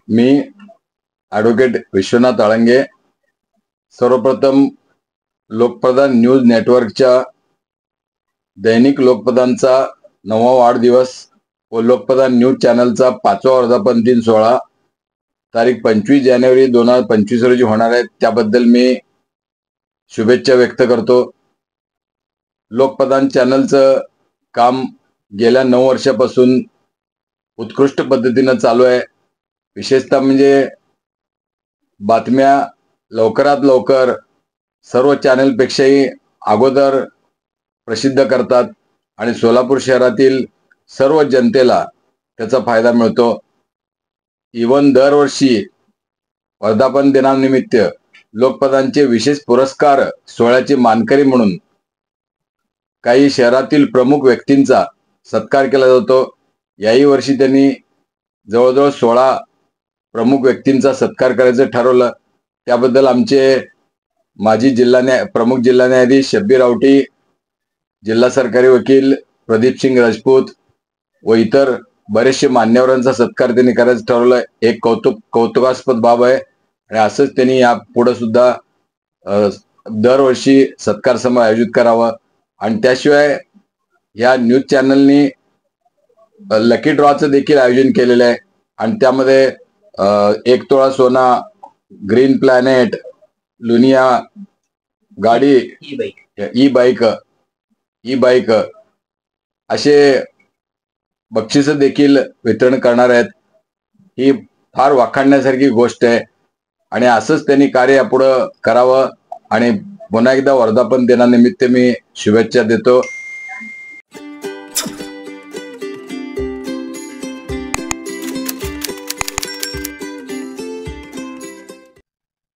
मी advocate Vishwanath अळंगे सर्वप्रथम Lokpradhan news नेटवर्कच्या दैनिक लोकप्रधानचा 9वा वाढदिवस व लोकप्रधान न्यूज चॅनलचा 5वा वर्धापन दिन सोहळा तारीख 25 जानेवारी 2025 रोजी होणार आहे। त्याबद्दल मी शुभेच्छा व्यक्त करतो। लोकप्रधान चॅनलचं काम गेल्या 9 वर्षापासून उत्कृष्ट पद्धतीने चालू आहे। विशेषतः म्हणजे बातम्या लवकरात लवकर सर्व चॅनलपेक्षाही अगोदर प्रसिद्ध करतात आणि सोलापूर शहरातील सर्व जनतेला त्याचा फायदा मिळतो। इवन दरवर्षी वर्धापन दिनानिमित्त लोकप्रधानचे विशेष पुरस्कार सोहळ्याचे मानकरी म्हणून काही शहरातील प्रमुख व्यक्तींचा सत्कार केला जातो। याही वर्षी त्यांनी जवळजवळ 16 प्रमुख व्यक्तींचा सत्कार करायचं ठरवलं। त्याबद्दल आमचे माजी प्रमुख जिल्हा न्यायाधीश शब्बीर आवटी, जिल्हा सरकारी वकील प्रदीप सिंग राजपूत व इतर बरेचसे मान्यवरांचा सत्कार त्यांनी करायचं ठरवलं। एक कौतुकास्पद बाब आहे आणि असंच त्यांनी या पुढे सुद्धा दरवर्षी सत्कार समारंभ आयोजित करावा। आणि त्याशिवाय या न्यूज चॅनलनी लकी ड्रॉचं देखील आयोजन केलेलं आहे आणि त्यामध्ये 1 तोळा सोना, ग्रीन प्लॅनेट, लुनिया गाडी, ई बाईक असे बक्षीस देखील वितरण करणार आहेत। ही फार वाखाणण्यासारखी गोष्ट आहे आणि असंच त्यांनी कार्य यापुढे करावं। आणि पुन्हा एकदा वर्धापन दिनानिमित्त मी शुभेच्छा देतो।